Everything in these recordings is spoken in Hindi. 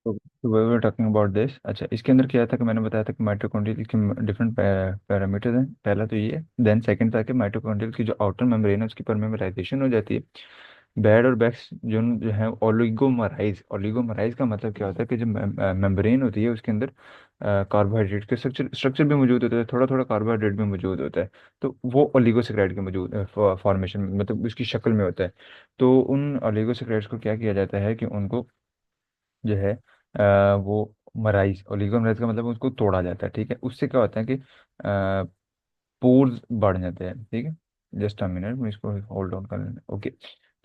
तो we were talking about this. अच्छा, इसके अंदर क्या था कि मैंने बताया था कि माइटोकॉन्ड्रियल के डिफरेंट पैरामीटर्स हैं। पहला तो ये है, देन सेकंड था कि माइटोकॉन्ड्रियल की जो आउटर मेम्ब्रेन है उसकी परमेबलाइजेशन हो जाती है। बेड और बैक्स जो है ओलिगोमराइज। ओलिगोमराइज का मतलब क्या होता है कि जो मेम्ब्रेन होती है उसके अंदर कार्बोहाइड्रेट के स्ट्रक्चर स्ट्रक्चर भी मौजूद होता है, थोड़ा थोड़ा कार्बोहाइड्रेट भी मौजूद होता है। तो वो ओलिगोसेक्राइड के मौजूद फॉर्मेशन मतलब उसकी शक्ल में होता है। तो उन ओलिगोसेक्राइड्स को क्या किया जाता है कि उनको जो है वो मराइज, ओलिगोमराइज का मतलब उसको तोड़ा जाता है। ठीक है, उससे क्या होता है कि पोर्स बढ़ जाते हैं। ठीक है, जस्ट अ मिनट, मैं इसको होल्ड ऑन कर लेना। ओके,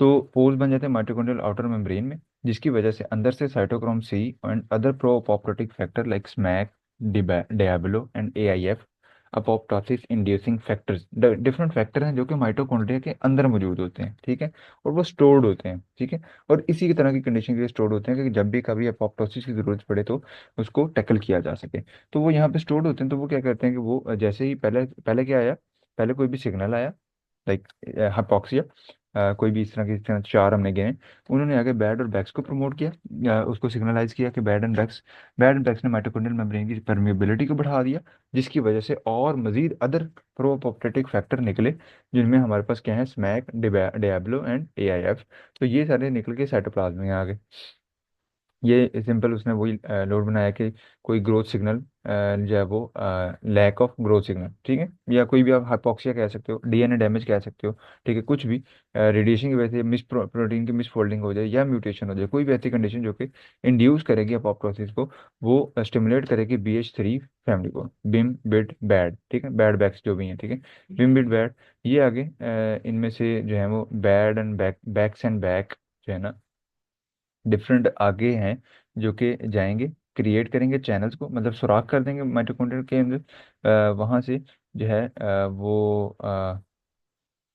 तो पोर्स बन जाते हैं माइटोकॉन्ड्रियल आउटर मेम्ब्रेन में, जिसकी वजह से अंदर से cytochrome C and other pro apoptotic factor like SMAC, DIABLO and AIF apoptosis inducing factors, different factor हैं जो कि माइटोकॉन्ड्रिया के अंदर मौजूद होते हैं। ठीक है, और वो स्टोर्ड होते हैं। ठीक है, और इसी की तरह की कंडीशन के लिए स्टोर्ड होते हैं कि जब भी कभी अपोप्टोसिस की जरूरत पड़े तो उसको टैकल किया जा सके। तो वो यहाँ पे स्टोर्ड होते हैं। तो वो क्या करते हैं कि वो जैसे ही पहले पहले क्या आया, पहले कोई भी सिग्नल आया लाइक हाइपॉक्सिया, कोई भी इस तरह चार हमने गिने, उन्होंने आगे बैड और बैक्स को प्रमोट किया, उसको सिग्नलाइज किया कि बैड एंड बैक्स ने माइटोकॉन्ड्रियल मेम्ब्रेन की परमिएबिलिटी को बढ़ा दिया, जिसकी वजह से और मजीद अदर प्रोपोप्टोटिक फैक्टर निकले, जिनमें हमारे पास क्या है, स्मैक, डियाब्लो एंड एआईएफ। तो ये सारे निकल के साइटोप्लाज्म में आ गए। ये सिंपल उसने वही लोड बनाया कि कोई ग्रोथ सिग्नल जो है वो लैक ऑफ ग्रोथ सिग्नल। ठीक है, या कोई भी आप हाइपोक्सिया कह सकते हो, डीएनए डैमेज कह सकते हो। ठीक है, कुछ भी रेडिएशन की वजह से मिस प्रोटीन की मिसफोल्डिंग हो जाए या म्यूटेशन हो जाए, कोई भी ऐसी कंडीशन जो कि इंड्यूस करेगी अपोप्टोसिस को, वो स्टिमुलेट करेगी BH3 फैमिली को, बिम बिट बैड। ठीक है, बैड बैक्स जो भी हैं। ठीक है, बिम बिट बैड, ये आगे इनमें से जो है वो BAD and BAX and BAK जो है ना, डिफरेंट आगे हैं जो कि जाएंगे, क्रिएट करेंगे चैनल्स को, मतलब सुराख कर देंगे माइटोकॉन्ड्रिया के अंदर, वहां से जो है वो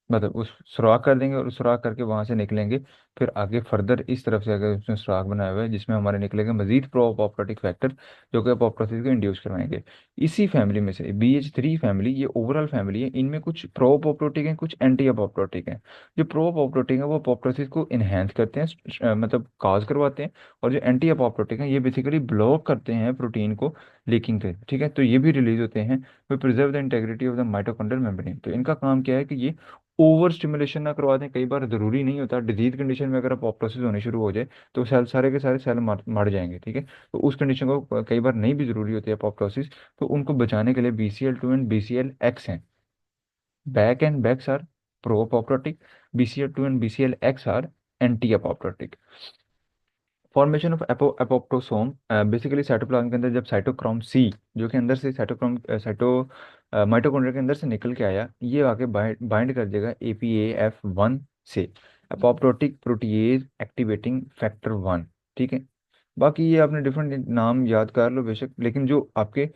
मतलब उस सुराख कर देंगे और उस सुराख करके वहां से निकलेंगे। फिर आगे फर्दर इस तरफ से अगर उसने सुराख बनाया हुआ है जिसमें हमारे निकलेंगे मजीद प्रो अपॉप्टोटिक फैक्टर जो कि अपॉप्टोसिस को इंड्यूस करवाएंगे। इसी फैमिली में से BH3 फैमिली, ये ओवरऑल फैमिली है, इनमें कुछ प्रो अपॉप्टोटिक हैं, कुछ एंटी अपॉप्टोटिक हैं। जो प्रो अपॉप्टोटिक है वो अपॉप्टोसिस को इनहेंस करते हैं, मतलब काज करवाते हैं। और जो एंटी अपॉप्टोटिक हैं ये बेसिकली ब्लॉक करते हैं प्रोटीन को लीकिंग से। ठीक है, तो ये भी रिलीज होते हैं, they preserve the integrity of the mitochondrial membrane. तो इनका काम क्या है कि ये ओवर स्टिमुलेशन ना करवा दें। कई बार जरूरी नहीं होता, डिजीज कंडीशन में अगर अपॉप्टोसिस होनी शुरू हो जाए तो सेल, सारे के सारे सेल मर जाएंगे। ठीक है, तो उस कंडीशन को कई बार नहीं भी जरूरी होती है अपॉप्टोसिस। तो उनको बचाने के लिए BCL2 एंड BCLX हैं। Bak and Bax are pro apoptotic, BCL2 and BCLX are anti apoptotic. Formation of apoptosome, basically cytoplasm के अंदर जब साइटोक्रोम सी जो कि अंदर से माइटोकॉन्ड्रिया के अंदर से निकल के आया, ये आके बाइंड कर देगा APAF1 से, अपोप्टोटिक प्रोटीएज एक्टिवेटिंग फैक्टर 1। ठीक है, बाकी ये आपने डिफरेंट नाम याद कर लो बेशक, लेकिन जो आपके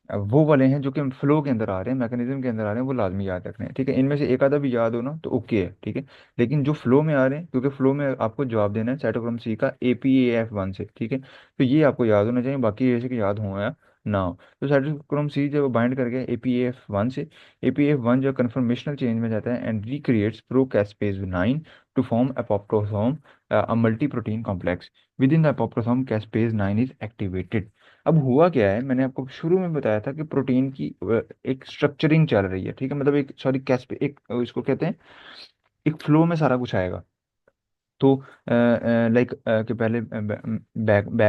वो वाले हैं जो कि फ्लो के अंदर आ रहे हैं, मैकेनिज्म के अंदर आ रहे हैं, वो लाजमी याद रखने हैं। ठीक है, इनमें से एक आधा भी याद हो ना तो ओके है। ठीक है, लेकिन जो फ्लो में आ रहे हैं, क्योंकि फ्लो में आपको जवाब देना है साइटोक्रोम सी का APAF1 से। ठीक है, तो ये आपको याद होना चाहिए, बाकी ऐसे कि याद हो या ना हो। तो साइटोक्रोम सी जब बाइंड कर गया APAF1 से, APAF1 जो कन्फर्मेशनल चेंज में जाता है and recreates procaspase 9 to form apoptosome, a multi protein complex with in the apoptosome. Caspase 9 is activated. अब हुआ क्या है, मैंने आपको शुरू में बताया था कि प्रोटीन की एक स्ट्रक्चरिंग चल रही है। ठीक है, मतलब एक, सॉरी, कैस्प एक इसको कहते हैं, एक फ्लो में सारा कुछ आएगा। तो लाइक कि पहले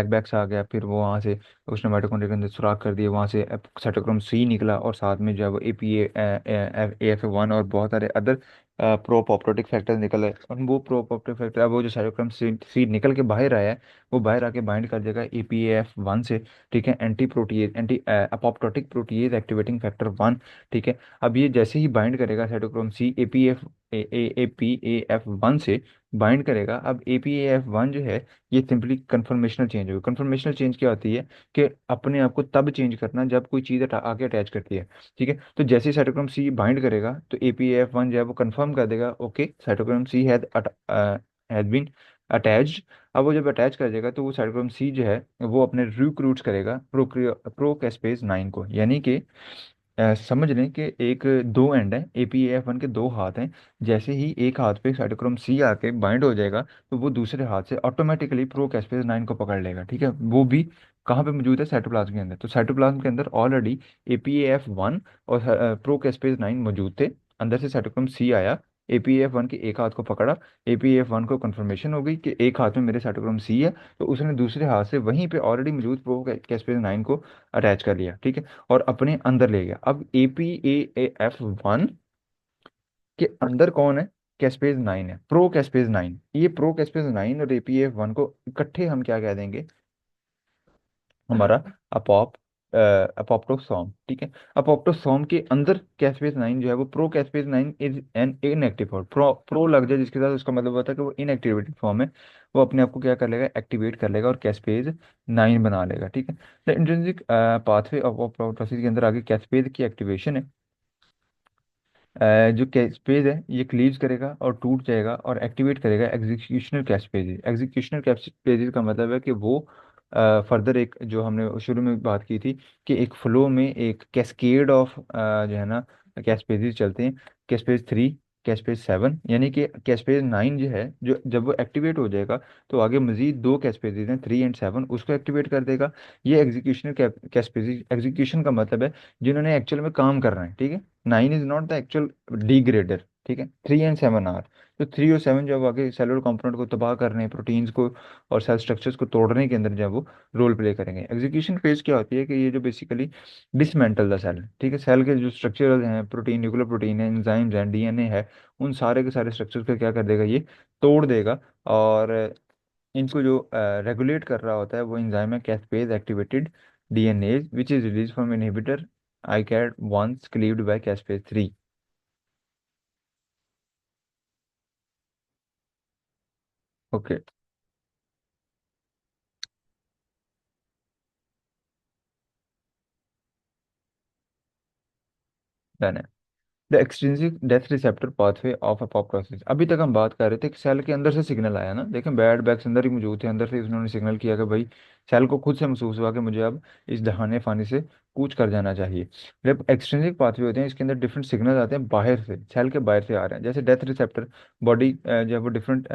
बैक्स आ गया, फिर वो वहाँ से उसने माइटोकॉन्ड्रिया के अंदर सुराख कर दिया, वहाँ से साइटोक्रोम सी निकला, और साथ में जो है वो APAF1 और बहुत सारे अदर प्रो अपॉप्टोटिक फैक्टर निकले। और वो प्रो अपॉप्टोटिक फैक्टर, अब वो जो साइटोक्रोम सी निकल के बाहर आया है, वो बाहर आके बाइंड कर देगा APAF1 से। ठीक है, anti apoptotic protease activating factor 1। ठीक है, अब ये जैसे ही बाइंड करेगा साइटोक्रोम सी APAF1 से बाइंड करेगा, अब APAF1 जो है ये सिंपली कन्फर्मेशनल चेंज होगा। कन्फर्मेशनल चेंज क्या होती है कि अपने आप को तब चेंज करना जब कोई चीज़ आके अटैच करती है। ठीक है, तो जैसे ही साइटोक्रोम सी बाइंड करेगा तो APAF1 जो है वो कंफर्म कर देगा, okay cytochrome C has been attached. अब वो जब अटैच कर देगा तो वो साइटोक्रोम सी जो है वो अपने रिक्रूट्स करेगा प्रोकैस्पेज 9 को, यानी कि समझ लें कि एक दो एंड है, APAF1 के दो हाथ हैं। जैसे ही एक हाथ पे साइटोक्रोम C आके बाइंड हो जाएगा, तो वो दूसरे हाथ से ऑटोमेटिकली प्रोकैस्पेज 9 को पकड़ लेगा, ठीक है। वो भी कहाँ पे मौजूद है? साइटोप्लाज्म के अंदर। तो साइटोप्लाज्म के अंदर ऑलरेडी APAF1 और प्रोकैस्पेज 9 मौजूद थे। अंदर से साइटोक्रोम C आया, APAF1 के एक हाथ को पकड़ा, APAF1 को कंफर्मेशन हो गई कि एक हाथ में मेरे साइटोक्रोम C है, तो उसने दूसरे हाथ से वहीं पे ऑलरेडी मौजूद प्रोकैस्पेज 9 को अटैच कर लिया, ठीक है, और अपने अंदर ले गया। अब APAF1 के अंदर कौन है? कैस्पेज 9 है, प्रो कैस्पेज 9। ये प्रो कैस्पेज 9 और APAF1 को इकट्ठे हम क्या कह देंगे? हमारा अपोप अपोप्टोसोम, ठीक है। अपोप्टोसोम के अंदर कैस्पेज 9 जो है वो pro caspase 9 is an inactive form. Pro लग जाए जिसके साथ, उसका मतलब होता है कि वो इनएक्टिवेटेड फॉर्म है। वो अपने आप को क्या कर लेगा? एक्टिवेट कर लेगा और कैस्पेज 9 बना लेगा, ठीक है। The intrinsic pathway of process के अंदर आगे कैस्पेज की एक्टिवेशन है। जो कैशपेज है ये क्लीव करेगा और टूट जाएगा और एक्टिवेट करेगा एग्जीक्यूशनल कैशपेज। एग्जीक्यूशनल कैशपेज का मतलब है कि वो फर्दर एक, जो हमने शुरू में बात की थी, कि एक फ्लो में एक कैस्केड ऑफ जो है ना कैशपेजेस चलते हैं। कैशपेज 3, कैशपेज 7, यानी कि कैशपेज 9 जो है, जो जब वो एक्टिवेट हो जाएगा, तो आगे मजीद दो कैशपेजेस हैं, 3 और 7, उसको एक्टिवेट कर देगा। ये एग्जीक्यूशनल कैशपेजेस, एग्जीक्यूशन का मतलब है जिन्होंने एक्चुअल में काम करना है, ठीक है। 9 इज नॉट द एक्चुअल डिग्रेडर, ठीक है। 3 और 7 आर। तो 3 और 7 जब आगे सेलुलर कंपोनेंट को तबाह करने, प्रोटीन्स को और सेल स्ट्रक्चर्स को तोड़ने के अंदर जब वो रोल प्ले करेंगे। एग्जीक्यूशन फेज क्या होती है कि ये जो बेसिकली डिसमेंटल द सेल, ठीक है, सेल के जो स्ट्रक्चर हैं, प्रोटीन, न्यूक्लियर प्रोटीन है, एंजाइम्स हैं, DNA है, उन सारे के सारे स्ट्रक्चर्स को क्या कर देगा? ये तोड़ देगा। और इनको जो रेगुलेट कर रहा होता है वो एंजाइम है caspase activated DNA, which is release from inhibitor ICAD once cleaved by caspase 3। Okay, done है। The extrinsic death receptor pathway of apoptosis. अभी तक हम बात कर रहे थे कि सेल के अंदर से सिग्नल आया ना, देखें बैड बैग्स अंदर ही मौजूद थे, अंदर से उन्होंने सिग्नल किया कि भाई, सेल को खुद से महसूस हुआ कि मुझे अब इस दहाने फाने से कूच कर जाना चाहिए। जब एक्सट्रिंसिक पाथवे होते हैं, इसके अंदर डिफरेंट सिग्नल आते हैं बाहर से, सेल के बाहर से आ रहे हैं। जैसे डेथ रिसेप्टर बॉडी, जब वो डिफरेंट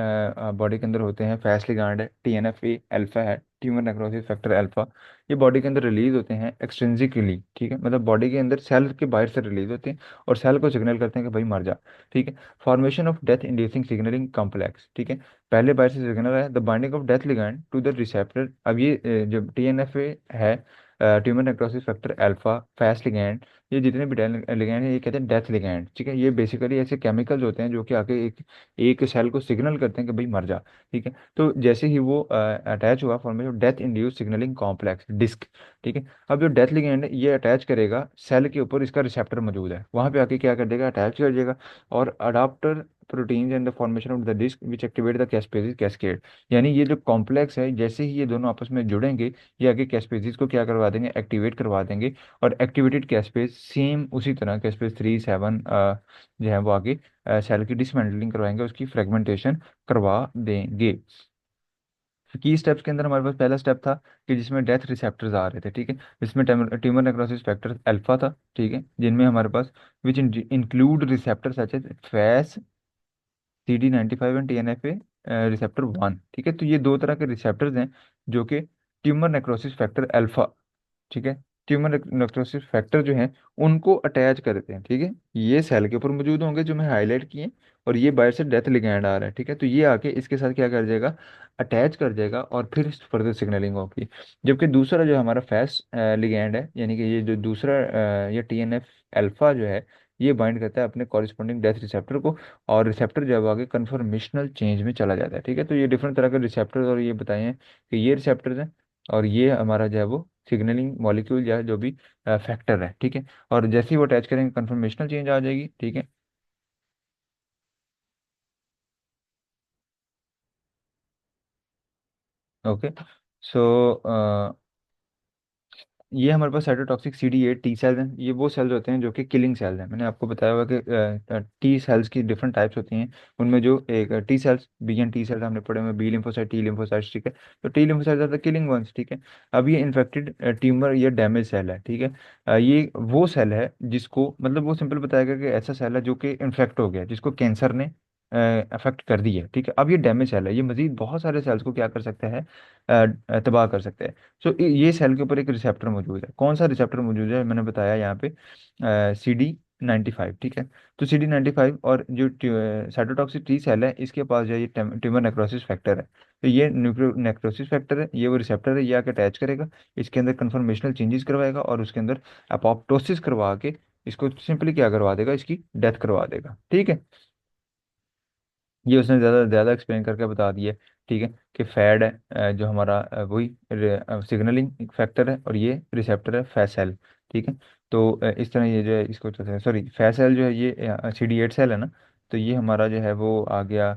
बॉडी के अंदर होते हैं, फैस लिगांड है, TNF-A अल्फा है, ट्यूमर नेक्रोसिस फैक्टर अल्फा, ये बॉडी के अंदर रिलीज होते हैं एक्सट्रिंसिकली, ठीक है, मतलब बॉडी के अंदर सेल के बाहर से रिलीज होते हैं और सेल को सिग्नल करते हैं कि भाई मर जा, ठीक है। Formation of death inducing signalling complex, ठीक है। पहले बार से सिग्नल है the binding of death ligand to the receptor. अब ये जो TNF-A है, tumour necrosis factor alpha, Fas ligand, ये जितने भी लिगैंड है ये कहते हैं डेथ लिगैंड, ठीक है। ये बेसिकली ऐसे केमिकल्स होते हैं जो कि आके एक एक सेल को सिग्नल करते हैं कि भाई मर जा, ठीक है। तो जैसे ही वो अटैच हुआ, formation of death induce signalling complex DISC, ठीक है। अब जो डेथ लिगैंड है ये अटैच करेगा सेल के ऊपर, इसका रिसेप्टर मौजूद है, वहां पे आके क्या कर देगा? अटैच कर देगा। और adaptor proteins and the formation of the DISC which activate the caspases cascade. यानी ये जो कॉम्प्लेक्स है, जैसे ही ये दोनों आपस में जुड़ेंगे, ये आगे कैस्पेसिस को क्या करवा देंगे? एक्टिवेट करवा देंगे। और एक्टिवेटेड कैस्पेस सेम उसी तरह कैस्पेस 3, 7 जो है वो आगे सेल की डिसमेंटलिंग करवाएंगे, उसकी फ्रेगमेंटेशन करवा देंगे। की स्टेप्स के अंदर हमारे पास पहला स्टेप था कि जिसमें डेथ रिसेप्टर्स आ रहे थे, ठीक है, जिसमें ट्यूमर नेक्रोसिस फैक्टर अल्फा था, ठीक है, जिनमें हमारे पास which include receptor such as Fas, CD95 and TNF-A receptor 1, ठीक है। तो ये दो तरह के रिसेप्टर्स हैं जो कि ट्यूमर नेक्रोसिस फैक्टर अल्फा, ठीक है, ट्यूमर नेक्रोसिस फैक्टर जो है उनको अटैच करते हैं, ठीक है। ये सेल के ऊपर मौजूद होंगे जो मैं हाईलाइट किए, और ये बाहर से डेथ लिगैंड आ रहा है, ठीक है। तो ये आके इसके साथ क्या कर जाएगा? अटैच कर जाएगा और फिर फर्दर सिग्नलिंग होगी। जबकि दूसरा जो हमारा फैस लिगैंड है, यानी कि ये जो दूसरा ये TNF अल्फा जो है, ये बाइंड करता है अपने कॉरिस्पॉन्डिंग डेथ रिसेप्टर को, और रिसेप्टर जब आगे कन्फर्मेशनल चेंज में चला जाता है, ठीक है। तो ये डिफरेंट तरह के रिसेप्टर्स, और ये बताए हैं कि ये रिसेप्टर्स हैं, और ये हमारा जो है वो सिग्नलिंग मॉलिक्यूल या जो भी फैक्टर है, ठीक है। और जैसे ही वो अटैच करेंगे कन्फर्मेशनल चेंज आ जाएगी, ठीक है। ओके। सो ये हमारे पास साइटोटॉक्सिक CD8 टी सेल्स हैं। ये वो सेल्स होते हैं जो कि किलिंग सेल्स हैं। मैंने आपको बताया हुआ कि टी सेल्स की डिफरेंट टाइप्स होती हैं। उनमें जो एक T cells, B and T cells हमने पढ़े हुए, बी लिम्फोसाइट, टी लिम्फोसाइट्स, ठीक है। तो T lymphocytes are the killing ones, ठीक है। अब ये इन्फेक्टेड ट्यूमर, ये डैमेज सेल है, ठीक है। ये वो सेल है जिसको, मतलब वो सिंपल बताया गया कि ऐसा सेल है जो कि इन्फेक्ट हो गया, जिसको कैंसर ने अफेक्ट कर दी है, ठीक है। अब ये डैमेज सेल है, ये मजीद बहुत सारे सेल्स को क्या कर सकता है, तबाह कर सकता है। सो ये सेल के ऊपर एक रिसेप्टर मौजूद है। कौन सा रिसेप्टर मौजूद है, मैंने बताया यहाँ पे CD95, ठीक है। तो CD95 और जो साइटोटॉक्सिक टी सेल है, इसके पास जो है ये ट्यूमर नेक्रोसिस फैक्टर है। तो ये न्यूक्लियो नेक्रोसिस फैक्टर है, ये वो रिसेप्टर है, ये आके अटैच करेगा, इसके अंदर कन्फर्मेशनल चेंजेस करवाएगा और उसके अंदर अपोप्टोसिस करवा के इसको सिंपली क्या करवा देगा, इसकी डेथ करवा देगा, ठीक है। ये उसने ज़्यादा ज़्यादा एक्सप्लेन करके बता दिया, ठीक है। कि फैड है जो हमारा वही सिग्नलिंग फैक्टर है, और ये रिसेप्टर है फैसेल, ठीक है। तो इस तरह ये जो है इसको, सॉरी, फैसेल जो है ये CD8 सेल है ना। तो ये हमारा जो है वो आ गया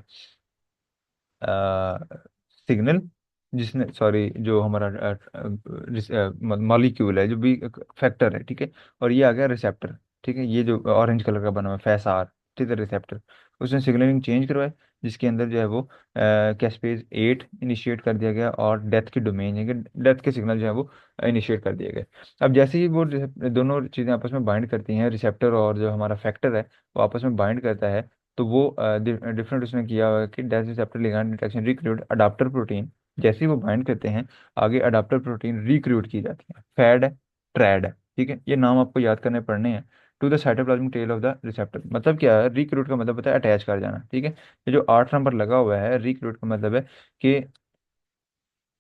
सिग्नल, जिसने, सॉरी, जो हमारा मॉलिक्यूल है, जो भी फैक्टर है, ठीक है। और ये आ गया रिसेप्टर, ठीक है। ये जो ऑरेंज कलर का बना हुआ है फैसार, ठीक है, रिसेप्टर। उसने सिग्नलिंग चेंज करवाया, जिसके अंदर जो है वो कैस्पेज 8 इनिशिएट कर दिया गया, और डेथ की डोमेन है कि डेथ के सिग्नल जो है वो इनिशिएट कर दिए गए। अब जैसे ही वो दोनों चीज़ें आपस में बाइंड करती हैं, रिसेप्टर और जो हमारा फैक्टर है वो आपस में बाइंड करता है, तो वो डिफरेंट उसने किया हुआ है कि death receptor ligand interaction recruit adapter protein, जैसे ही वो बाइंड करते हैं, आगे अडाप्टर प्रोटीन रिक्रूट की जाती है। फैड है, ट्रैड है, ठीक है। ये नाम आपको याद करने पड़ने हैं। To the cytoplasmic tail of the receptor, मतलब क्या है, रिक्रूट का मतलब होता है अटैच कर जाना, ठीक है। ये जो 8 नंबर लगा हुआ है रिक्रूट का मतलब है कि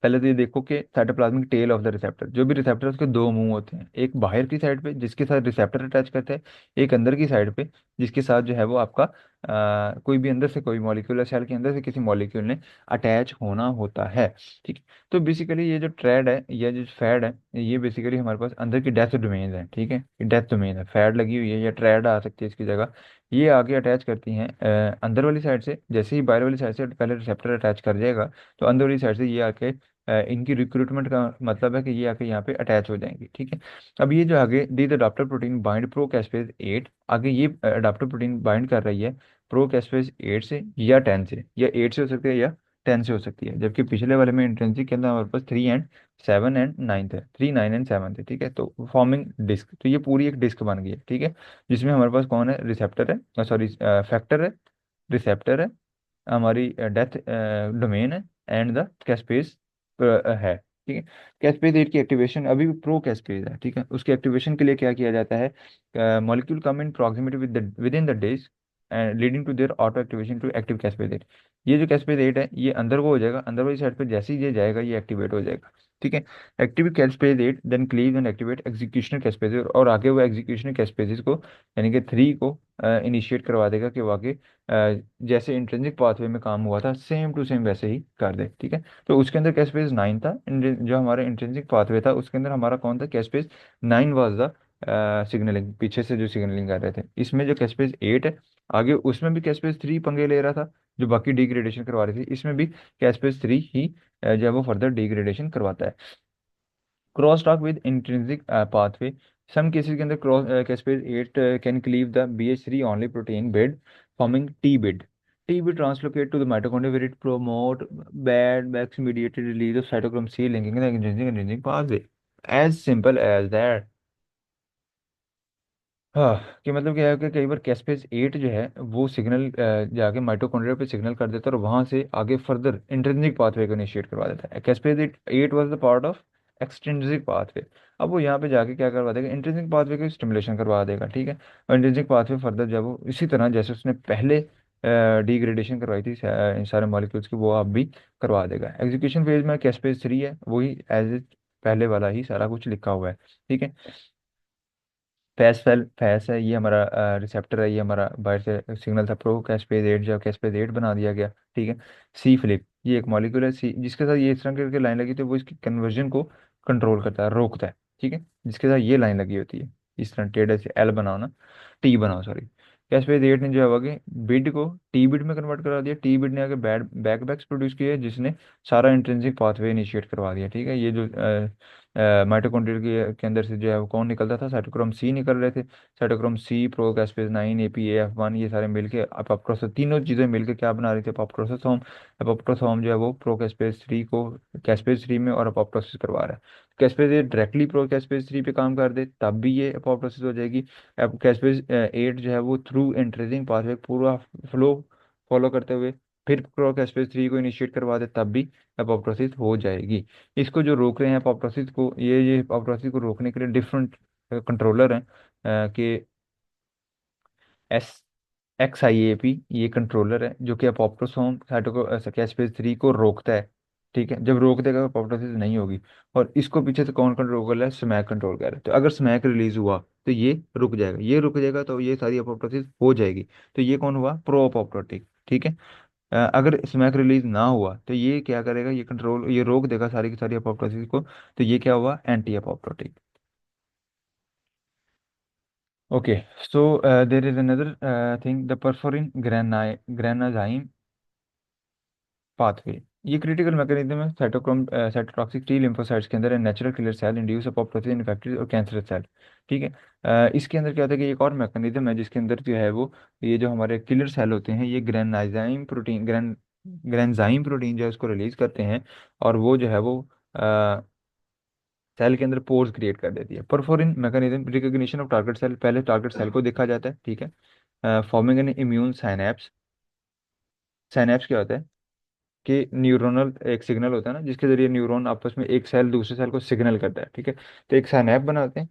पहले तो ये देखो कि cytoplasmic tail of the receptor, जो भी रिसेप्टर है उसके दो मुंह होते हैं, एक बाहर की साइड पे जिसके साथ रिसेप्टर अटैच करता है, एक अंदर की साइड पे जिसके साथ जो है वो आपका कोई भी अंदर से कोई मॉलिक्यूल है, सेल के अंदर से किसी मॉलिक्यूल ने अटैच होना होता है, ठीक है। तो बेसिकली ये जो ट्रेड है या जो फैड है, ये बेसिकली हमारे पास अंदर की डेथ डोमेन है, ठीक है। डेथ डोमेन है, फैड लगी हुई है या ट्रेड आ सकती है इसकी जगह। ये आगे अटैच करती हैं अंदर वाली साइड से, जैसे ही बाहर वाली साइड से पहले रिसेप्टर अटैच कर जाएगा, तो अंदर वाली साइड से ये आके इनकी रिक्रूटमेंट का मतलब है कि ये आके यहाँ पे अटैच हो जाएंगी, ठीक है। अब ये जो आगे दी the adapter protein bind procaspase 8, आगे ये अडाप्टर प्रोटीन बाइंड कर रही है प्रो कैस्पेज 8 से या 10 से, या 8 से हो सकती है या 10 से हो सकती है। जबकि पिछले वाले में इंट्रेंसिक के अंदर हमारे पास 3 एंड 7 एंड 9 थे, 3 9 एंड 7 थे, ठीक है। तो फॉर्मिंग डिस्क, तो ये पूरी एक डिस्क बन गई है, ठीक है। जिसमें हमारे पास कौन है, रिसेप्टर है, सॉरी, फैक्टर है, रिसेप्टर है, हमारी डेथ डोमेन है, एंड द कैस्पेज है, ठीक है। कैस्पेज 8 की एक्टिवेशन अभी भी प्रो कैस्पेज है, ठीक है। उसकी एक्टिवेशन के लिए क्या किया जाता है, molecule come in proximity with in the DISC and leading to their auto activation to active caspase 8। ये जो कैस्पेज 8 है ये अंदर को हो जाएगा, अंदर वाली साइड पे जैसे ही ये जाएगा ये एक्टिवेट हो जाएगा, ठीक है। Active caspase 8 then cleave and activate executional caspase, और आगे वो एग्जीक्यूशनल कैस्पेजेस को, यानी कि 3 को इनिशिएट करवा देगा कि वो आगे जैसे इंट्रिंसिक पाथवे में काम हुआ था सेम टू सेम वैसे ही कर दे, ठीक है। तो उसके अंदर कैस्पेज 9 था, जो हमारा इंट्रिंसिक पाथवे था उसके अंदर हमारा कौन था, कैस्पेज 9 वाज द सिग्नलिंग, पीछे से जो सिग्नलिंग कर रहे थे। इसमें जो कैस्पेज 8 है आगे, उसमें भी कैस्पेज 3 पंगे ले रहा था, जो बाकी डिग्रेडेशन करवा रही थी। इसमें भी कैस्पेज 3 ही जो है वो फर्दर डिग्रेडेशन करवाता है। Cross talk with intrinsic pathway, some cases के अंदर cross caspase 8 can cleave the BH3 only protein BID, forming T BID. T BID translocate to the mitochondria where it promote bad max mediated release of cytochrome C linking the intrinsic pathway, as simple as that। हाँ, कि मतलब क्या है कि कई बार कैस्पेज 8 जो है वो सिग्नल जाके माइटोकॉन्ड्रिया पे सिग्नल कर देता है, और वहां से आगे फर्दर इंट्रिंसिक पाथवे को इनिशिएट करवा देता है। Caspase 8 was the part of extrinsic pathway. अब वो यहाँ पे जाके क्या करवा देगा, इंट्रिंसिक पाथवे को स्टिमुलेशन करवा देगा, ठीक है। और इंट्रिंसिक पाथवे फर्दर जब वो इसी तरह जैसे उसने पहले डिग्रेडेशन करवाई थी इन सारे मॉलिक्यूल्स की, वो आप भी करवा देगा। एग्जीक्यूशन फेज में कैस्पेज 3 है, वही एज पहले वाला ही सारा कुछ लिखा हुआ है, ठीक है। फैस है, ये हमारा रिसेप्टर है, ये हमारा बाहर से सिग्नल था प्रो कैस्पेज 8, जो कैस्पेज 8 बना दिया गया, ठीक है। सी फ्लिप, ये एक मॉलिक्यूल है सी, जिसके साथ ये इस तरह करके लाइन लगी तो वो इसकी कन्वर्जन को कंट्रोल करता है, रोकता है, ठीक है। जिसके साथ ये लाइन लगी होती है, इस तरह टेढ़े से एल बनाओ ना, टी बनाओ, सॉरी। कैस्पेज 8 ने जो है आगे बिड को टी बिट में कन्वर्ट करा दिया, टी बिट ने आगे बैक बैक्स प्रोड्यूस किया जिसने सारा इंट्रिंसिक पाथवे इनिशिएट करवा दिया। ठीक है, ये जो माइटोकॉन्ड्रियल के अंदर से जो है वो कौन निकलता था, साइटोक्रोम सी निकल रहे थे। साइटोक्रोम सी, प्रोकैस्पेज 9, APA, F1, ये सारे मिलके अपोप्टोसिस, तीनों चीजें मिलके क्या बना रही थी, अपोप्टोसिस। एपोप्टोसोम जो है वो प्रोकैस्पेज 3 को कैस्पेज 3 में और अपोप्टोसिस करवा रहा है। कैस्पेज 8 डायरेक्टली प्रोकैस्पेज 3 पे काम कर दे तब भी ये अपोप्टोसिस हो जाएगी। अब कैस्पेज 8 जो है वो थ्रू एंट्रेसिंग पाथवे पूरा फ्लो फॉलो करते हुए फिर प्रोकैस्पेज 3 को इनिशिएट करवा दे तब भी अपोप्टोसिस हो जाएगी। इसको जो रोक रहे हैं अपोप्टोसिस को, ये अपोप्टोसिस को रोकने के लिए डिफरेंट कंट्रोलर हैं कि XIAP, ये कंट्रोलर है जो कि अपोप्टोसोम साइटोकैस्पेज 3 को रोकता है। ठीक है, जब रोक देगा अपोप्टोसिस नहीं होगी। और इसको पीछे से कौन कंट्रोल कर रहा है, स्मैक कंट्रोल कर रहा है। तो अगर स्मैक रिलीज हुआ तो ये रुक जाएगा, ये रुक जाएगा तो ये सारी अपोप्टोसिस हो जाएगी। तो ये कौन हुआ, प्रो अपोप्टोटिक। ठीक है। अगर स्मैक रिलीज ना हुआ तो ये क्या करेगा, ये रोक देगा सारी की सारी अपोप्टोसिस को। तो ये क्या हुआ, anti apoptotic. Okay, so there is another thing, the perforin granzyme pathway. ये क्रिटिकल मैकेनिज्म है साइटोटॉक्सिक टी लिम्फोसाइट्स के अंदर natural killer cell induce apoptosis infected और कैंसरस सेल। ठीक है। इसके अंदर क्या होता है कि एक और मैकेनिज्म है जिसके अंदर जो है वो ये जो हमारे किलर सेल होते हैं ये ग्रेनजाइम प्रोटीन जो है उसको रिलीज करते हैं। और वो जो है वो सेल के अंदर पोर्स क्रिएट कर देती है। Perforin mechanism, recognition of target cell, पहले टारगेट सेल को देखा जाता है। ठीक है। Forming an immune synapse. Synapse क्या होता है कि न्यूरोनल एक सिग्नल होता है ना जिसके जरिए न्यूरॉन आपस में एक सेल दूसरे सेल को सिग्नल करता है। ठीक है, तो एक साइनेप बनाते हैं।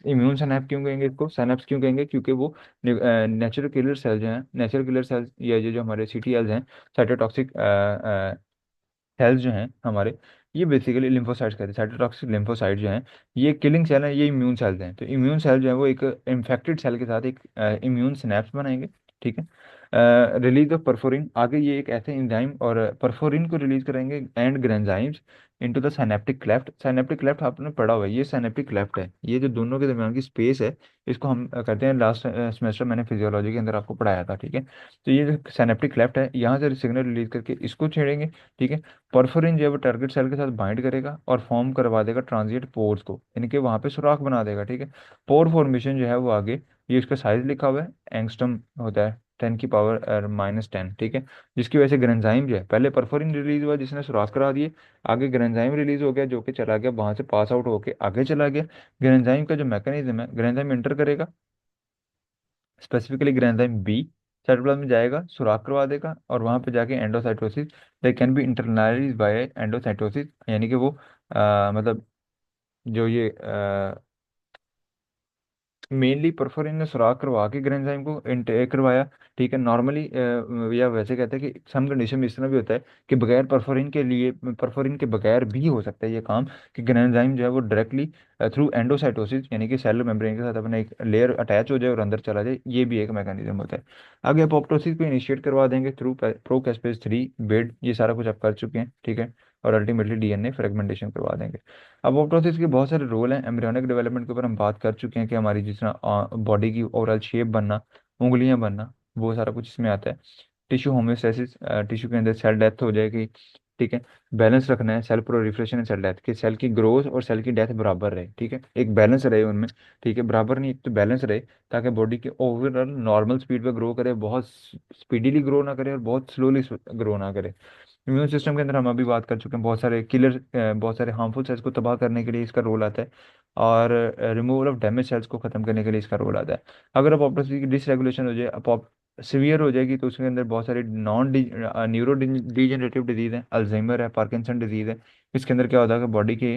इम्यून साइनेप क्यों कहेंगे इसको, साइनेप्स क्यों कहेंगे, क्योंकि वो नेचुरल किलर सेल जो हैं, नेचुरल किलर सेल्स या जो जो हमारे CTLs हैं, साइटोटॉक्सिक सेल्स जो हैं हमारे, ये बेसिकली लिम्फोसाइट्स कहते हैं। साइटोटॉक्सिक लिम्फोसाइट जो हैं ये किलिंग सेल हैं, ये इम्यून सेल्स हैं। तो इम्यून सेल जो है वो एक इन्फेक्टेड सेल के साथ एक इम्यून सिनेप्स बनाएंगे। ठीक है। रिलीज ऑफ परफोरिन, आगे ये एक ऐसे एंजाइम और परफोरिन को रिलीज करेंगे and granzymes into the synaptic cleft. Synaptic cleft आपने पढ़ा हुआ है, ये साइनेप्टिक क्लेफ्ट है, ये जो दोनों के दरमियान की स्पेस है, इसको हम कहते हैं, लास्ट सेमेस्टर मैंने फिजियोलॉजी के अंदर आपको पढ़ाया था। ठीक है, तो ये जो साइनेप्टिक क्लेफ्ट है यहाँ से सिग्नल रिलीज करके इसको छेड़ेंगे। ठीक है। परफोरिन जो है वो टारगेट सेल के साथ बाइंड करेगा और फॉर्म करवा देगा ट्रांजिएंट पोर्स को, यानी कि वहां पे सुराख बना देगा। ठीक है। पोर फॉर्मेशन जो है वो आगे, ये इसका साइज लिखा हुआ है, एंगस्ट्रम होता है 10⁻⁻⁻10। ठीक है, जिसकी वजह से ग्रेंजाइम जो है, पहले परफोरिन रिलीज हुआ जिसने सुराख करा दिए, आगे ग्रेंजाइम रिलीज हो गया जो कि चला गया वहां से पास आउट होके आगे चला गया। ग्रेंजाइम का जो मैकेनिज्म है, ग्रेंजाइम इंटर करेगा, स्पेसिफिकली ग्रेंजाइम B साइटोप्लाज्म में जाएगा, सुराख करवा देगा और वहां पे जाके endocytosis, they can be internalize by endocytosis, यानी कि वो मतलब जो ये मेनली परफोरिन ने सुराख करवा के ग्रेंजाइम को इनटेक करवाया। ठीक है, नॉर्मली या वैसे कहते हैं कि सम कंडीशन में इस तरह भी होता है कि बगैर परफोरिन के लिए, परफोरिन के बगैर भी हो सकता है ये काम, कि ग्रेंजाइम जो है वो डायरेक्टली थ्रू एंडोसाइटोसिस यानी कि सेल मेम्ब्रेन के साथ अपना एक लेयर अटैच हो जाए और अंदर चला जाए, ये भी एक मैकेनिज्म होता है। आगे अपोप्टोसिस को इनिशिएट करवा देंगे थ्रू प्रोकैस्पेज 3 बेड, ये सारा कुछ आप कर चुके हैं। ठीक है, और अल्टीमेटली DNA फ्रेगमेंटेशन करवा देंगे। अब ऑप्टोसिस के बहुत सारे रोल हैं, एम्ब्रियोनिक डेवलपमेंट के ऊपर हम बात कर चुके हैं कि हमारी जिस तरह बॉडी की ओवरऑल शेप बनना, उंगलियां बनना, वो सारा कुछ इसमें आता है। टिश्यू होम्योस्टेसिस, टिश्यू के अंदर सेल डेथ हो जाएगी। ठीक है। बैलेंस रखना है, cell proliferation and cell death, कि सेल की ग्रोथ और सेल की डेथ बराबर रहे। ठीक है, एक बैलेंस रहे उनमें। ठीक है, बराबर नहीं, एक तो बैलेंस रहे, ताकि बॉडी के ओवरऑल नॉर्मल स्पीड पे ग्रो करे, बहुत स्पीडीली ग्रो ना करे और बहुत स्लोली ग्रो ना करे। इम्यून सिस्टम के अंदर हम अभी बात कर चुके हैं, बहुत सारे हार्मफुल सेल्स को तबाह करने के लिए इसका रोल आता है। और रिमूवल ऑफ डैमेज सेल्स को खत्म करने के लिए इसका रोल आता है। अगर अपोप्टोसिस की डिसरेगुलेशन हो जाए, अपॉप सीवियर हो जाएगी, तो उसके अंदर बहुत सारी नॉन न्यूरो डिजेनरेटिव डिजीज है, अल्जाइमर है, पार्किंसन डिजीज है। इसके अंदर क्या होता है कि बॉडी के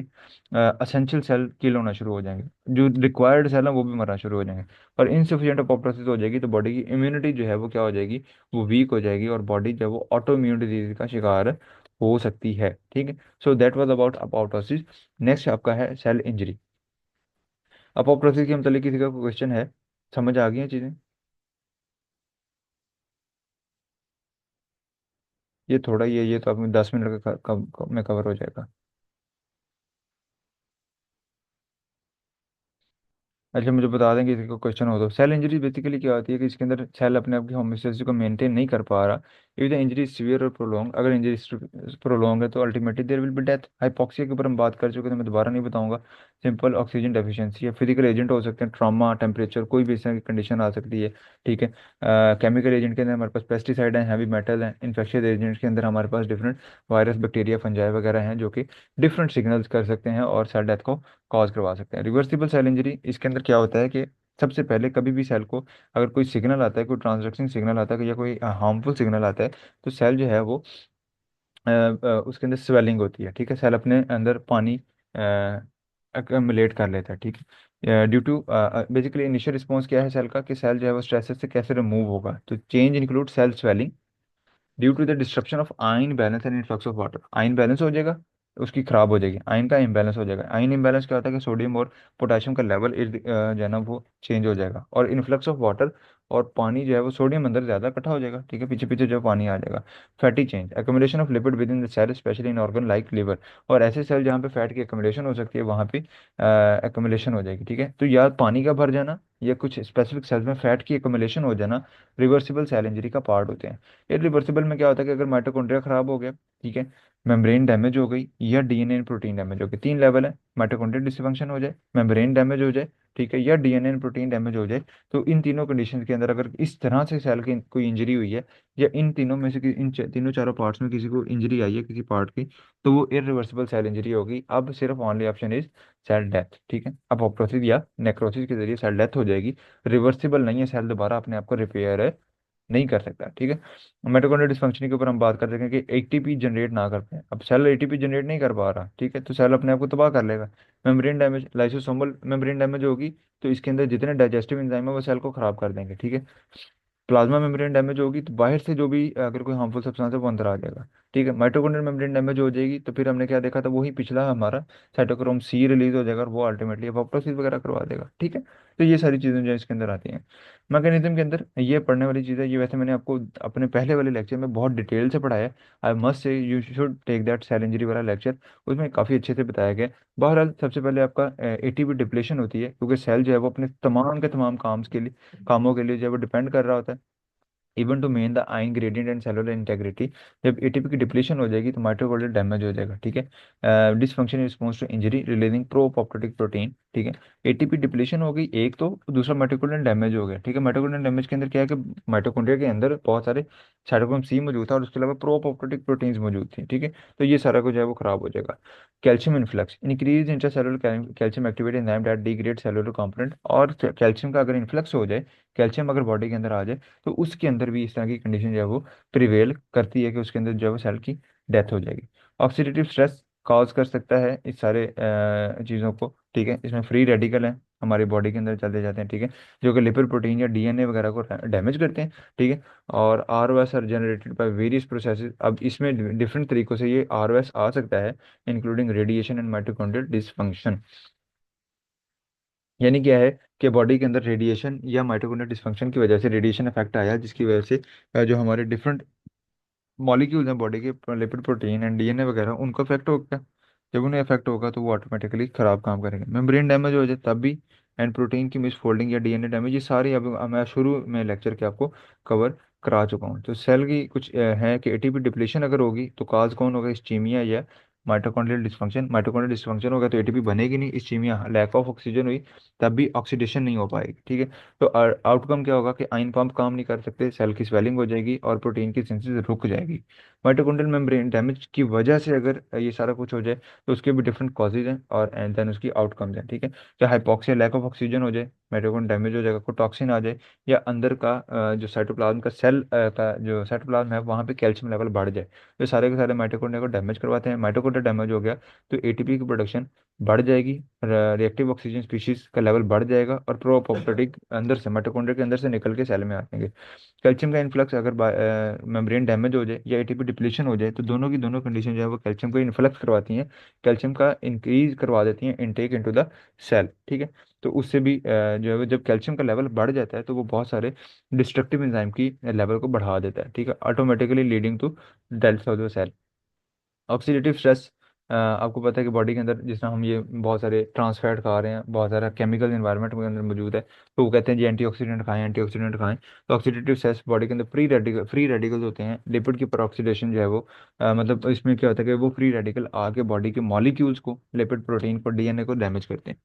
असेंशियल सेल किल होना शुरू हो जाएंगे, जो रिक्वायर्ड सेल है वो भी मरना शुरू हो जाएंगे। और इनसफिशियंट अपोप्टोसिस हो जाएगी तो बॉडी की इम्यूनिटी जो है वो क्या हो जाएगी, वो वीक हो जाएगी और बॉडी जो है वो ऑटो इम्यून डिजीज का शिकार हो सकती है। ठीक है, so that was about apoptosis. Next आपका है सेल इंजरी। अपोप्टोसिस के मतलब किसी का क्वेश्चन है, समझ आ गई हैं चीजें? ये थोड़ा ये तो आपने 10 मिनट में कवर हो जाएगा। अच्छा मुझे बता दें कि किसी को क्वेश्चन हो तो, सेल इंजरी बेसिकली क्या होती है कि इसके अंदर सेल अपने आप की होमोस्टेसिस को मेंटेन नहीं कर पा रहा। इफ द इंजरी सीवियर और प्रोलॉन्ग, अगर इंजरी प्रोलॉन्ग है तो ultimately there will be death. Hypoxia के ऊपर हम बात कर चुके थे, मैं दोबारा नहीं बताऊंगा। सिंपल ऑक्सीजन डेफिशिएंसी या फिजिकल एजेंट हो सकते हैं, ट्रॉमा, टेम्परेचर, कोई भी इस तरह की कंडीशन आ सकती है। ठीक है। केमिकल एजेंट के अंदर हमारे पास पेस्टिसाइड हैं, हैवी मेटल हैं। इन्फेक्शियस एजेंट के अंदर हमारे पास डिफरेंट वायरस, बैक्टीरिया, फंजाई वगैरह हैं जो कि डिफरेंट सिग्नल्स कर सकते हैं और सेल डेथ को कॉज करवा सकते हैं। रिवर्सिबल सेल इंजरी, इसके अंदर क्या होता है कि सबसे पहले कभी भी सेल को अगर कोई सिग्नल आता है, कोई ट्रांजैक्शन सिग्नल आता है या कोई हार्मफुल सिग्नल आता है, तो सेल जो है वो उसके अंदर स्वेलिंग होती है। ठीक है। सेल अपने अंदर पानी अक्यूमुलेट कर लेता है। ठीक है। Due to basically initial response क्या है सेल का, कि सेल जो है वो स्ट्रेस से कैसे रिमूव होगा, तो change include cell swelling due to the disruption of ion balance and influx of water. Ion balance हो जाएगा, उसकी खराब हो जाएगी, आयन का इम्बैलेंस हो जाएगा। आयन इम्बैलेंस क्या होता है कि सोडियम और पोटेशियम का लेवल जो है ना वो चेंज हो जाएगा। और इन्फ्लक्स ऑफ वाटर, और पानी जो है वो सोडियम अंदर ज़्यादा इकट्ठा हो जाएगा। ठीक है, पीछे पीछे जो पानी आ जाएगा। Fatty change, accumulation of lipid with in the cell specially in organ like liver. और ऐसे सेल जहाँ पे फैट की एक्यूमुलेशन हो सकती है वहाँ पे एक्यूमुलेशन हो जाएगी। ठीक है, तो या पानी का भर जाना या कुछ स्पेसिफिक सेल्स में फैट की एक्यूमुलेशन हो जाना रिवर्सिबल सेल इंजरी का पार्ट होते हैं। इरिवर्सिबल में क्या होता है कि अगर माइटोकॉन्ड्रिया खराब हो गया, ठीक है, मेम्ब्रेन डैमेज हो गई या डीएनए एंड प्रोटीन डैमेज हो गई, तीन लेवल है। माइटोकॉन्ड्रियल डिसफंक्शन हो जाए, मेम्ब्रेन डैमेज हो जाए, ठीक है, या डीएनए एंड प्रोटीन डैमेज हो जाए, तो इन तीनों कंडीशन के अंदर अगर इस तरह से सेल की कोई इंजरी हुई है या इन तीनों में से तीनों चारों पार्ट्स में किसी को इंजरी आई है किसी पार्ट की, तो वो इरिवर्सिबल सेल इंजरी होगी। अब सिर्फ only option is cell death. ठीक है, अब अपोप्टोसिस या नेक्रोसिस के जरिए सेल डेथ हो जाएगी। रिवर्सिबल नहीं है, सेल दोबारा अपने आप को रिपेयर नहीं कर सकता। ठीक है। मिटोकॉन्ड्रियल डिसफंक्शन के ऊपर हम बात कर रहे हैं कि एटीपी जनरेट ना कर पाए। अब सेल एटीपी जनरेट नहीं कर पा रहा, ठीक है, तो सेल अपने आप को तबाह कर लेगा। Membrane damage, lysosomal membrane damage होगी, तो इसके अंदर जितने डाइजेस्टिव एंजाइम है वो सेल को खराब कर देंगे। ठीक है। प्लाज्मा मेम्ब्रेन डैमेज होगी तो बाहर से जो भी अगर कोई हार्मफुल सब्सटेंस है वो अंदर आ जाएगा। ठीक है। माइटोकॉन्ड्रियल मेम्ब्रेन डैमेज हो जाएगी तो फिर हमने क्या देखा था, वही पिछला हमारा साइटोक्रोम सी रिलीज हो जाएगा और वो अल्टीमेटली अपोप्टोसिस वगैरह करवा देगा। ठीक है, तो ये सारी चीजें जो इसके अंदर आती हैं मैकेनिज्म के अंदर, ये पढ़ने वाली चीज़ है। ये वैसे मैंने आपको अपने पहले वाले लेक्चर में बहुत डिटेल से पढ़ाया है। I must say you should take that cell injury वाला लेक्चर, उसमें काफ़ी अच्छे से बताया गया है। बहरहाल सबसे पहले आपका एटीपी डिप्लेशन होती है, क्योंकि सेल जो है वो अपने तमाम के तमाम कामों के लिए जो है वो डिपेंड कर रहा होता है, इवन टू मेन the ion gradient and cellular integrity. जब एटीपी की डिप्लीशन हो जाएगी तो माइटोकॉन्ड्रियल डैमेज हो जाएगा। ठीक है। Dysfunction response to injury releasing pro apoptotic protein. ठीक है, एटीपी डिप्लीशन हो गई एक, तो दूसरा माइटोकॉन्ड्रियल डैमेज हो गया। ठीक है, माइटोकॉन्ड्रियल डैमेज के अंदर क्या है कि माइटोकॉन्ड्रिया के अंदर बहुत सारे साइटोक्रोम सी मौजूद था और उसके अलावा प्रो अपॉप्टोटिक प्रोटीन्स मौजूद थी। ठीक है, तो ये सारा कुछ है वो खराब हो जाएगा। Calcium influx, increase intracellular calcium activity enzyme that degrade cellular component. और कैल्शियम का अगर इन्फ्लक्स हो जाए, कैल्शियम अगर बॉडी के अंदर आ जाए, तो उसके अंदर भी इस तरह की कंडीशन जो है वो प्रिवेल करती है कि उसके अंदर जो है वो सेल की डेथ हो जाएगी। ऑक्सीडेटिव स्ट्रेस कॉज कर सकता है इस सारे चीज़ों को। ठीक है, इसमें फ्री रेडिकल हैं हमारी बॉडी के अंदर चलते जाते हैं। ठीक है, जो कि लिपिड प्रोटीन या डीएनए वगैरह को डैमेज करते हैं। ठीक है, और R O S are generated by various processes. अब इसमें डिफरेंट तरीकों से ये आर ओ एस आ सकता है, including radiation and mitochondrial dysfunction. यानी क्या है कि बॉडी के अंदर रेडिएशन या माइटोकॉन्ड्रियल डिसफंक्शन की वजह से रेडिएशन इफेक्ट आया, जिसकी वजह से जो हमारे डिफरेंट मॉलिक्यूल्स हैं बॉडी के, लिपिड प्रोटीन एंड डीएनए वगैरह, उनको इफेक्ट होगा। जब उन्हें इफेक्ट होगा तो वो ऑटोमेटिकली खराब काम करेंगे। मेम्ब्रेन डैमेज हो जाए तब भी, एंड प्रोटीन की मिसफोल्डिंग या डीएनए डैमेज, ये सारी अब मैं शुरू में लेक्चर के आपको कवर करा चुका हूँ। तो सेल की कुछ है कि एटीपी डिप्लीशन अगर होगी तो काज कौन होगा, इस्कीमिया या माइटोकॉन्ड्रियल डिस्फंक्शन। माइटोकॉन्ड्रियल डिस्फंक्शन होगा तो एटीपी बनेगी नहीं, इस्कीमिया लैक ऑफ ऑक्सीजन हुई तब भी ऑक्सीडेशन नहीं हो पाएगी। ठीक है, तो आउटकम क्या होगा कि आयन पंप काम नहीं कर सकते, सेल की स्वेलिंग हो जाएगी और प्रोटीन की सिंथेसिस रुक जाएगी। माइटोकॉन्ड्रियल मेम्ब्रेन डैमेज की वजह से अगर ये सारा कुछ हो जाए तो उसके भी डिफरेंट कॉजेज हैं और एंड देन उसकी आउटकम्स हैं। ठीक है, चाहे हाइपॉक्सिया, लैक ऑफ ऑक्सीजन हो जाए, माइटोकॉन्ड्रियल डैमेज हो जाएगा, कोई टॉक्सिन आ जाए, या अंदर का जो साइटोप्लाज्म का सेल का जो साइटोप्लाज्म है वहाँ पे कैल्शियम लेवल बढ़ जाए, तो सारे के सारे माइटोकॉन्ड्रिया को डैमेज करवाते हैं। माइटोकॉन्ड्रिया डैमेज हो गया तो एटीपी की प्रोडक्शन बढ़ जाएगी, रिएक्टिव ऑक्सीजन स्पीशीज का लेवल बढ़ जाएगा और प्रो अपॉप्टोटिक अंदर से माइटोकॉन्ड्रिया के अंदर से निकल के सेल में आ जाएंगे। कैल्शियम का इन्फ्लक्स अगर मेम्ब्रेन डैमेज हो जाए या एटीपी डिप्लीशन हो जाए, तो दोनों की दोनों कंडीशन जो है वो कैल्शियम को इन्फ्लक्स करवाती हैं, कैल्शियम का इंक्रीज करवा देती हैं इनटेक इनटू द सेल। ठीक है, तो उससे भी जो है वो जब कैल्शियम का लेवल बढ़ जाता है तो वो बहुत सारे डिस्ट्रक्टिव एंजाइम की लेवल को बढ़ा देता है। ठीक है, automatically leading to death of the cell. Oxidative stress आपको पता है कि बॉडी के अंदर जिस तरह हम ये बहुत सारे ट्रांस फैट खा रहे हैं, बहुत सारा केमिकल इन्वायरमेंट के अंदर मौजूद है, तो वो कहते हैं जी एंटीऑक्सीडेंट खाएं, एंटीऑक्सीडेंट खाएं। तो ऑक्सीडेटिव स्ट्रेस बॉडी के अंदर फ्री रेडिकल्स होते हैं, लिपिड की परऑक्सीडेशन जो है वो मतलब इसमें क्या होता है कि वो फ्री रेडिकल आके बॉडी के मॉलिक्यूल्स को, लिपिड प्रोटीन को, डीएनए को डैमेज करते हैं।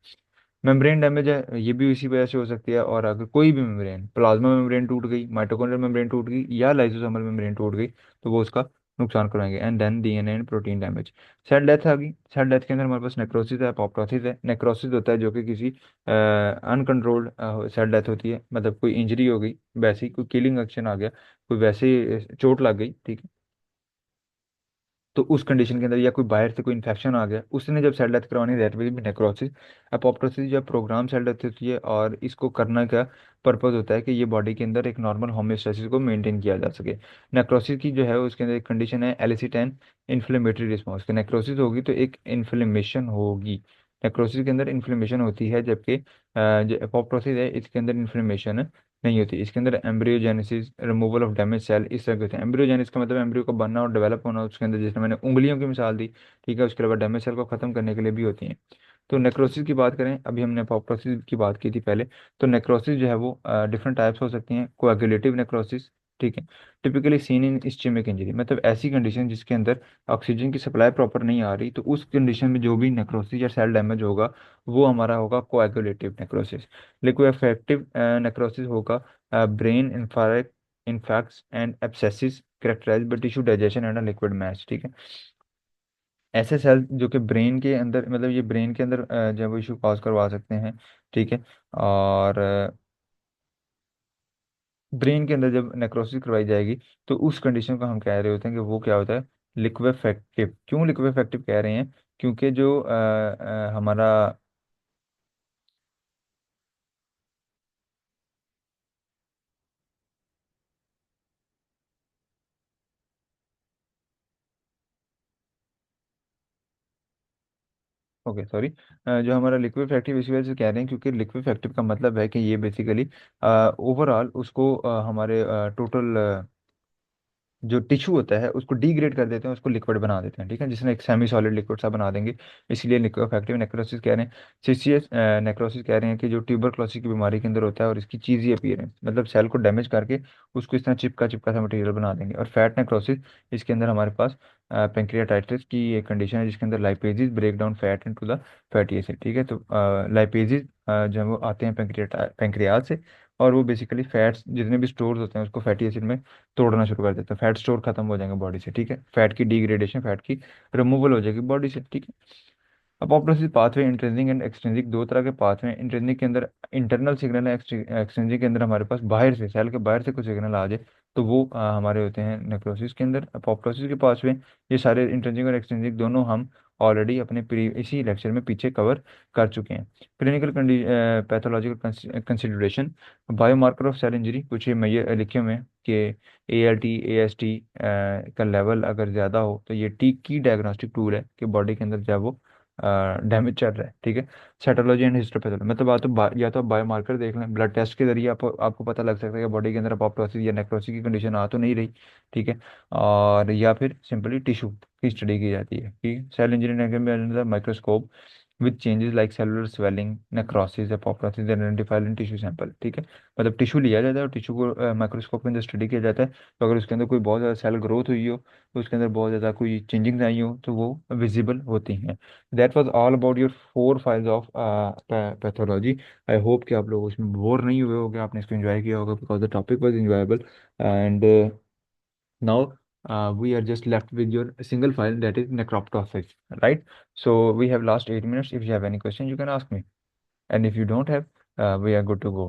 मेम्ब्रेन डैमेज है, ये भी इसी वजह से हो सकती है। और अगर कोई भी मेम्ब्रेन, प्लाज्मा मेम्ब्रेन टूट गई, माइटोकॉन्ड्रियल मेम्ब्रेन टूट गई या लाइसोसोमल मेम्ब्रेन टूट गई, तो वो उसका नुकसान कराएंगे। And then DNA and protein damage. Cell death आ गई। सेल डेथ के अंदर हमारे पास नेक्रोसिस है, अपोप्टोसिस है। नेक्रोसिस होता है जो कि किसी अनकंट्रोल्ड सेल डेथ होती है, मतलब कोई इंजरी हो गई, वैसे ही कोई किलिंग एक्शन आ गया, कोई वैसे ही चोट लग गई, ठीक है, तो उस कंडीशन के अंदर, या कोई बाहर से कोई इन्फेक्शन आ गया, उसने जब सेल डेथ करवानी, that will be necrosis. Apoptosis जब प्रोग्राम सेल डेथ होती है, और इसको करना का पर्पज होता है कि ये बॉडी के अंदर एक नॉर्मल होम्योस्टेसिस को मेंटेन किया जा सके। नेक्रोसिस की जो है उसके अंदर एक कंडीशन है एलिसिटेन इन्फ्लेमेटरी रिस्पॉन्स। कि नेक्रोसिस होगी तो एक इन्फ्लेमेशन होगी। नेक्रोसिस के अंदर इन्फ्लेमेशन होती है, जबकि जो अपोप्टोसिस है इसके अंदर इन्फ्लेमेशन नहीं होती। इसके अंदर embryogenesis, removal of damage cell, इस तरह के होते हैं। एम्ब्रियोजेनिस का मतलब एम्ब्रियो का बनना और डेवलप होना, उसके अंदर जैसे मैंने उंगलियों की मिसाल दी, ठीक है, उसके अलावा डैमेज सेल को खत्म करने के लिए भी होती हैं। तो नेक्रोसिस की बात करें, अभी हमने अपोप्टोसिस की बात की थी पहले। तो नेक्रोसिस जो है वो डिफरेंट टाइप्स हो सकती हैं। कोएगुलेटिव नेक्रोसिस, ठीक है, typically seen in ischaemic injury, मतलब ऐसी कंडीशन जिसके अंदर ऑक्सीजन की सप्लाई प्रॉपर नहीं आ रही, तो उस कंडीशन में जो भी नेक्रोसिस या सेल डैमेज होगा, वो हमारा होगा कोएगुलेटिव नेक्रोसिस। लिक्विफेक्टिव नेक्रोसिस होगा brain infarcts and abscesses characterised by tissue digestion and liquid mass, ठीक है। ऐसे सेल जो कि ब्रेन के अंदर, मतलब ये ब्रेन के अंदर जो है वो इशू कॉज करवा सकते हैं, ठीक है। और ब्रेन के अंदर जब नेक्रोसिस करवाई जाएगी, तो उस कंडीशन को हम कह रहे होते हैं कि वो क्या होता है, लिक्विफेक्टिव। क्यों लिक्विफेक्टिव कह रहे हैं? क्योंकि जो हमारा, ओके सॉरी, जो हमारा लिक्विफेक्टिव इसी वजह से कह रहे हैं क्योंकि लिक्विफेक्टिव का मतलब है कि ये बेसिकली ओवरऑल उसको हमारे टोटल जो टिश्यू होता है उसको डिग्रेड कर देते हैं, उसको लिक्विड बना देते हैं, ठीक है, जिसमें एक सेमी सॉलिड लिक्विड सा बना देंगे। इसलिए लिक्विफेक्टिव नेक्रोसिस कह रहे हैं। सीसीएस नेक्रोसिस कह रहे हैं कि जो ट्यूबरक्लोसिस की बीमारी के अंदर होता है, और इसकी चीजी अपीयरेंस, मतलब सेल को डैमेज करके उसको इस तरह चिपका चिपका सा मटेरियल बना देंगे। और फैट नेक्रोसिस, इसके अंदर हमारे पास पेंक्रियाटाइटिस की एक कंडीशन है जिसके अंदर lipases break down fat into the fatty acid, ठीक है। तो लाइपेजिस जो है वो आते हैं पेंक्रियाज से, और वो बेसिकली फैट्स जितने भी स्टोर्स होते हैं उसको फैटी एसिड में तोड़ना शुरू कर देता है। फैट स्टोर खत्म हो जाएंगे बॉडी से, ठीक है, फैट की डिग्रेडेशन, फैट की रिमूवल हो जाएगी बॉडी से, ठीक है। अब ऑप्टोसिस पाथवे, इंट्रिंसिक एंड एक्सट्रिंसिक, दो तरह के पाथवे। इंट्रिंसिक के अंदर इंटरनल सिग्नल है, एक्सट्रिंसिक के अंदर हमारे पास बाहर से, सेल के बाहर से कुछ सिग्नल आ जाए, तो वो हमारे होते हैं नेक्रोसिस के अंदर। अपोप्टोसिस के पाथवे, ये सारे इंट्रिंसिक और एक्सट्रिंसिक दोनों हम ऑलरेडी अपने इसी लेक्चर में पीछे कवर कर चुके हैं। Clinical pathological consideration, biomarker of cell injury, कुछ ये मैं लिखे हुए हैं कि ALT AST का लेवल अगर ज़्यादा हो, तो ये टी की डायग्नोस्टिक टूल है कि बॉडी के अंदर जो है वो डैमेज चल रहा है, ठीक है। साइटोलॉजी एंड हिस्टोपैथोलॉजी, मतलब या तो बायोमार्कर देख लें, ब्लड टेस्ट के जरिए आपको पता लग सकता है कि बॉडी के अंदर अपोप्टोसिस या नेक्रोसिस की कंडीशन आ तो नहीं रही, ठीक है। और या फिर सिंपली टिश्यू की स्टडी की जाती है कि सेल इंजीनियरिंग में अंदर microscope with changes like cellular swelling, necrosis, apoptosis identified in tissue sample, ठीक है। मतलब टिश्यू लिया जाता है और टिश्यू को माइक्रोस्कोप के अंदर स्टडी किया जाता है। तो अगर उसके अंदर कोई बहुत ज़्यादा सेल ग्रोथ हुई हो, तो उसके अंदर बहुत ज़्यादा कोई चेंजिंग आई हो, तो वो विजिबल होती हैं। That was all about your 4 files of pathology. I hope कि आप लोग उसमें बोर नहीं हुए होगे, आपने इसको एंजॉय किया होगा, because the topic was enjoyable. And now we are just left with your single file, that is necroptosis, right? So we have last 8 minutes. If you have any question, you can ask me, and if you don't have, we are good to go.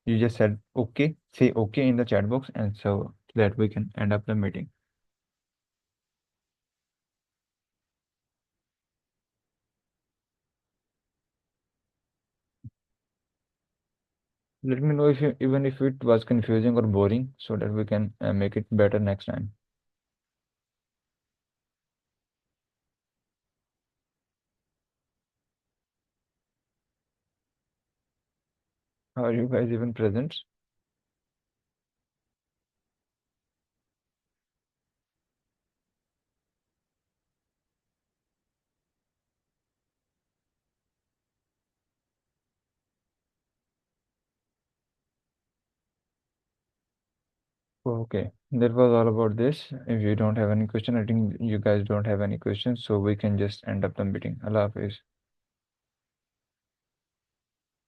You just said okay, say okay in the chat box, and so that we can end up the meeting. Let me know if you, even if it was confusing or boring, so that we can make it better next time. Are you guys even present? Okay, that was all about this. If you don't have any question, I think you guys don't have any questions, so we can just end up the meeting. Allah Hafiz.